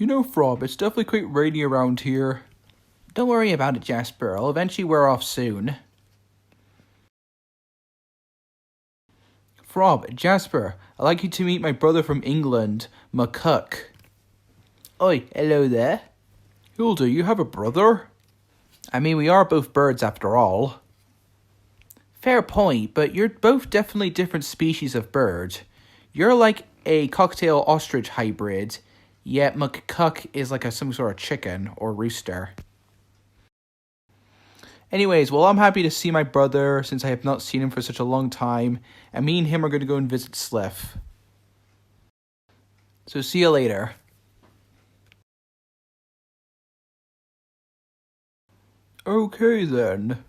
You know, Frob, it's definitely quite rainy around here. Don't worry about it, Jasper. I'll eventually wear off soon. Frob, Jasper, I'd like you to meet my brother from England, McKuck. Oi, hello there. Hilda, you have a brother? I mean, we are both birds after all. Fair point, but you're both definitely different species of bird. You're like a cocktail ostrich hybrid, yet McKuck is like some sort of chicken or rooster. Anyways, well, I'm happy to see my brother since I have not seen him for such a long time, and me and him are going to go and visit Sliff. So see you later. Okay then.